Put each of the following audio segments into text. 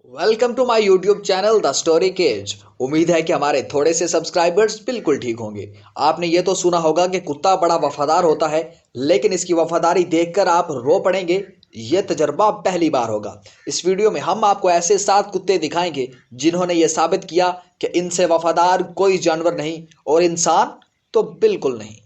Welcome to my YouTube channel the story cage. उम्मीद है कि हमारे थोड़े से सब्सक्राइबर्स बिल्कुल ठीक होंगे। आपने ये तो सुना होगा कि कुत्ता बड़ा वफादार होता है, लेकिन इसकी वफादारी देखकर आप रो पड़ेंगे। ये तजर्बा पहली बार होगा। इस वीडियो में हम आपको ऐसे 7 कुत्ते दिखाएंगे जिन्होंने ये साबित किया कि इनसे वफादार कोई जानवर नहीं और इंसान तो बिल्कुल नहीं।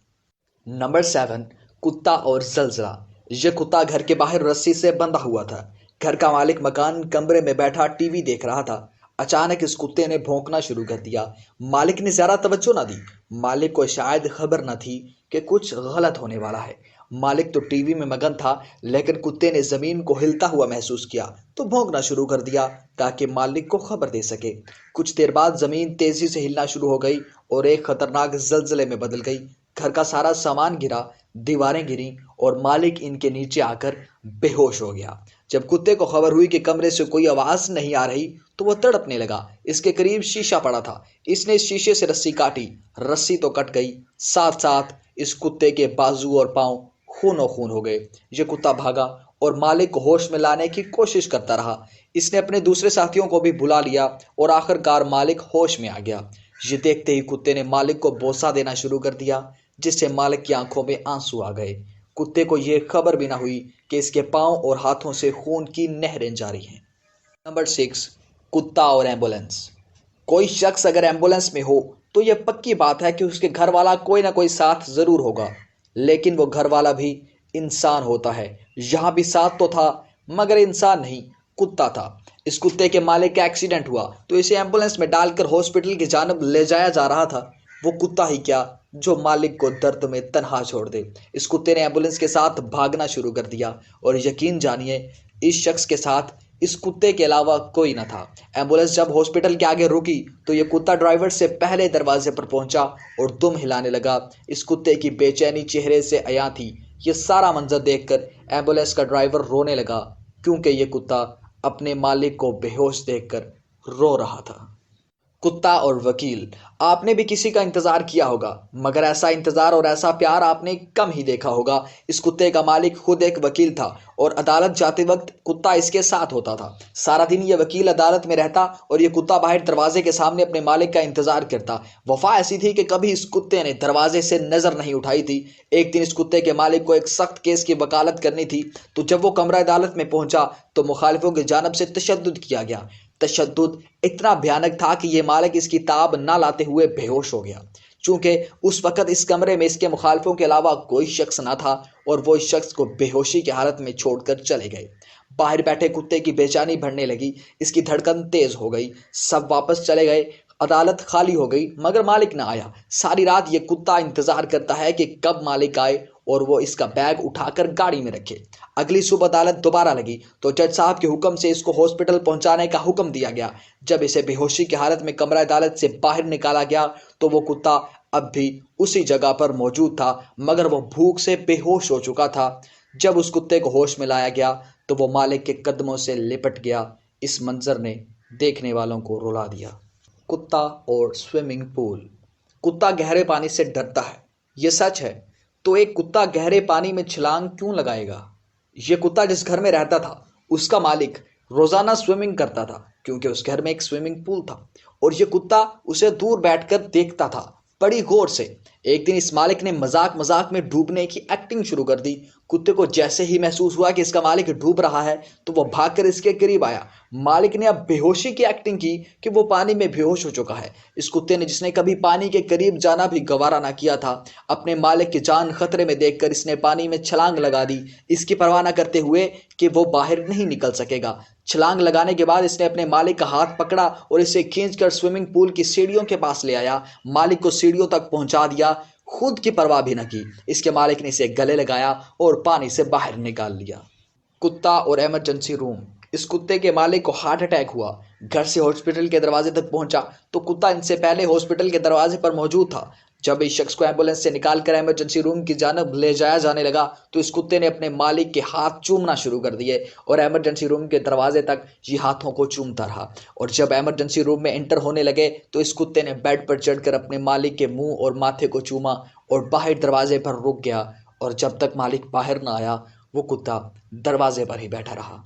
नंबर 7, कुत्ता और जलजला। ये कुत्ता घर के बाहर रस्सी से बंधा हुआ था। घर का मालिक मकान कमरे में बैठा टीवी देख रहा था। अचानक इस कुत्ते ने भौंकना शुरू कर दिया। मालिक ने ज्यादा तवज्जो ना दी। मालिक को शायद खबर न थी कि कुछ गलत होने वाला है। मालिक तो टीवी में मगन था, लेकिन कुत्ते ने जमीन को हिलता हुआ महसूस किया तो भौंकना शुरू कर दिया ताकि मालिक को खबर दे सके। कुछ देर बाद जमीन तेजी से हिलना शुरू हो गई और एक खतरनाक जलजले में बदल गई। घर का सारा सामान गिरा, दीवारें गिरी और मालिक इनके नीचे आकर बेहोश हो गया। जब कुत्ते को खबर हुई कि कमरे से कोई आवाज नहीं आ रही तो वह तड़पने लगा। इसके करीब शीशा पड़ा था। इसने इस शीशे से रस्सी काटी। रस्सी तो कट गई, साथ साथ इस कुत्ते के बाजू और पांव खूनो खून हो गए। ये कुत्ता भागा और मालिक को होश में लाने की कोशिश करता रहा। इसने अपने दूसरे साथियों को भी बुला लिया और आखिरकार मालिक होश में आ गया। ये देखते ही कुत्ते ने मालिक को बोसा देना शुरू कर दिया, जिससे मालिक की आंखों में आंसू आ गए। कुत्ते को यह खबर भी ना हुई कि इसके पांव और हाथों से खून की नहरें जारी हैं। नंबर 6, कुत्ता और एम्बुलेंस। कोई शख्स अगर एम्बुलेंस में हो तो यह पक्की बात है कि उसके घर वाला कोई ना कोई साथ जरूर होगा, लेकिन वो घर वाला भी इंसान होता है। यहां भी साथ तो था, मगर इंसान नहीं, कुत्ता था। इस कुत्ते के मालिक का एक्सीडेंट हुआ तो इसे एम्बुलेंस में डालकर हॉस्पिटल की जानब ले जाया जा रहा था। वो कुत्ता ही क्या जो मालिक को दर्द में तन्हा छोड़ दे। इस कुत्ते ने एम्बुलेंस के साथ भागना शुरू कर दिया और यकीन जानिए, इस शख्स के साथ इस कुत्ते के अलावा कोई न था। एम्बुलेंस जब हॉस्पिटल के आगे रुकी तो यह कुत्ता ड्राइवर से पहले दरवाजे पर पहुंचा और दुम हिलाने लगा। इस कुत्ते की बेचैनी चेहरे से अया थी। यह सारा मंजर देखकर एम्बुलेंस का ड्राइवर रोने लगा, क्योंकि यह कुत्ता अपने मालिक को बेहोश देखकर रो रहा था। कुत्ता और वकील। आपने भी किसी का इंतजार किया होगा, मगर ऐसा इंतजार और ऐसा प्यार आपने कम ही देखा होगा। इस कुत्ते का मालिक खुद एक वकील था और अदालत जाते वक्त कुत्ता इसके साथ होता था। सारा दिन ये वकील अदालत में रहता और ये कुत्ता बाहर दरवाजे के सामने अपने मालिक का इंतजार करता। वफा ऐसी थी कि कभी इस कुत्ते ने दरवाजे से नजर नहीं उठाई थी। एक दिन इस कुत्ते के मालिक को एक सख्त केस की वकालत करनी थी, तो जब वो कमरा अदालत में पहुंचा तो मुखालिफों की जानब से तशद्दुद किया गया। तशद्दुद इतना भयानक था कि ये मालिक इसकी ताब ना लाते हुए बेहोश हो गया। चूंकि उस वक्त इस कमरे में इसके मुखालिफों के अलावा कोई शख्स ना था और वो इस शख्स को बेहोशी की हालत में छोड़कर चले गए। बाहर बैठे कुत्ते की बेचैनी बढ़ने लगी। इसकी धड़कन तेज हो गई। सब वापस चले गए। अदालत खाली हो गई, मगर मालिक ना आया। सारी रात ये कुत्ता इंतजार करता है कि कब मालिक आए और वो इसका बैग उठाकर गाड़ी में रखे। अगली सुबह अदालत दोबारा लगी तो जज साहब के हुक्म से इसको हॉस्पिटल पहुंचाने का हुक्म दिया गया। जब इसे बेहोशी की हालत में कमरा अदालत से बाहर निकाला गया तो वो कुत्ता अब भी उसी जगह पर मौजूद था, मगर वो भूख से बेहोश हो चुका था। जब उस कुत्ते को होश में लाया गया तो वो मालिक के कदमों से लिपट गया। इस मंजर ने देखने वालों को रुला दिया। कुत्ता और स्विमिंग पूल। कुत्ता गहरे पानी से डरता है, ये सच है। तो एक कुत्ता गहरे पानी में छलांग क्यों लगाएगा? ये कुत्ता जिस घर में रहता था उसका मालिक रोजाना स्विमिंग करता था, क्योंकि उस घर में एक स्विमिंग पूल था और ये कुत्ता उसे दूर बैठकर देखता था बड़ी गौर से। एक दिन इस मालिक ने मजाक मजाक में डूबने की एक्टिंग शुरू कर दी। कुत्ते को जैसे ही महसूस हुआ कि इसका मालिक डूब रहा है तो वो भागकर इसके करीब आया। मालिक ने अब बेहोशी की एक्टिंग की कि वो पानी में बेहोश हो चुका है। इस कुत्ते ने, जिसने कभी पानी के करीब जाना भी गवारा ना किया था, अपने मालिक की जान खतरे में देखकर इसने पानी में छलांग लगा दी, इसकी परवाह न करते हुए कि वो बाहर नहीं निकल सकेगा। छलांग लगाने के बाद इसने अपने मालिक का हाथ पकड़ा और इसे खींचकर स्विमिंग पूल की सीढ़ियों के पास ले आया। मालिक को सीढ़ियों तक पहुंचा दिया, खुद की परवाह भी न की। इसके मालिक ने इसे गले लगाया और पानी से बाहर निकाल लिया। कुत्ता और इमरजेंसी रूम। इस कुत्ते के मालिक को हार्ट अटैक हुआ। घर से हॉस्पिटल के दरवाजे तक पहुंचा तो कुत्ता इनसे पहले हॉस्पिटल के दरवाजे पर मौजूद था। जब इस शख्स को एम्बुलेंस से निकालकर इमरजेंसी रूम की जानब ले जाया जाने लगा तो इस कुत्ते ने अपने मालिक के हाथ चूमना शुरू कर दिए और इमरजेंसी रूम के दरवाजे तक ये हाथों को चूमता रहा। और जब इमरजेंसी रूम में एंटर होने लगे तो इस कुत्ते ने बेड पर चढ़कर अपने मालिक के मुंह और माथे को चूमा और बाहर दरवाजे पर रुक गया। और जब तक मालिक बाहर ना आया वो कुत्ता दरवाजे पर ही बैठा रहा।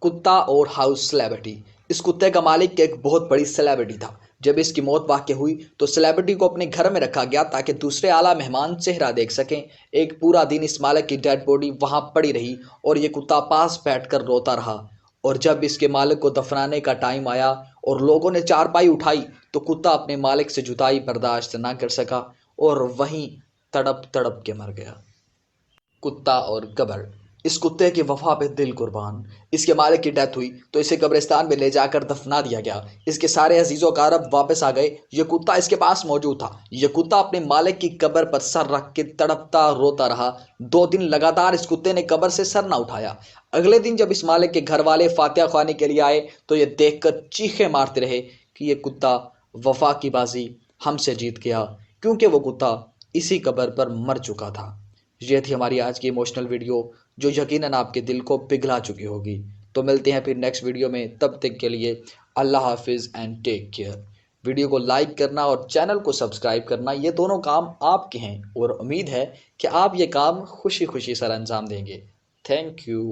کتا اور ہاؤس سیلیبریٹی۔ اس کتے کا مالک ایک بہت بڑی سیلیبریٹی تھا۔ جب اس کی موت واقع ہوئی تو سیلیبریٹی کو اپنے گھر میں رکھا گیا تاکہ دوسرے اعلیٰ مہمان چہرہ دیکھ سکیں۔ ایک پورا دن اس مالک کی ڈیڈ باڈی وہاں پڑی رہی اور یہ کتا پاس بیٹھ کر روتا رہا، اور جب اس کے مالک کو دفنانے کا ٹائم آیا اور لوگوں نے چارپائی اٹھائی تو کتا اپنے مالک سے جدائی برداشت نہ کر سکا اور وہیں تڑپ تڑپ کے مر گیا۔ کتا اور قبر۔ اس کتے کی وفا پہ دل قربان۔ اس کے مالک کی ڈیتھ ہوئی تو اسے قبرستان میں لے جا کر دفنا دیا گیا۔ اس کے سارے عزیز و اقارب واپس آ گئے۔ یہ کتا اس کے پاس موجود تھا۔ یہ کتا اپنے مالک کی قبر پر سر رکھ کے تڑپتا روتا رہا۔ 2 دن لگاتار اس کتے نے قبر سے سر نہ اٹھایا۔ اگلے دن جب اس مالک کے گھر والے فاتحہ خوانی کے لیے آئے تو یہ دیکھ کر چیخیں مارتے رہے کہ یہ کتا وفا کی بازی ہم سے جیت گیا، کیونکہ وہ کتا اسی قبر پر مر چکا تھا۔ یہ تھی ہماری آج کی ایموشنل ویڈیو جو یقیناً آپ کے دل کو پگھلا چکی ہوگی۔ تو ملتے ہیں پھر نیکسٹ ویڈیو میں، تب تک کے لیے اللہ حافظ اینڈ ٹیک کیئر۔ ویڈیو کو لائک کرنا اور چینل کو سبسکرائب کرنا، یہ دونوں کام آپ کے ہیں اور امید ہے کہ آپ یہ کام خوشی خوشی سر انجام دیں گے۔ Thank you.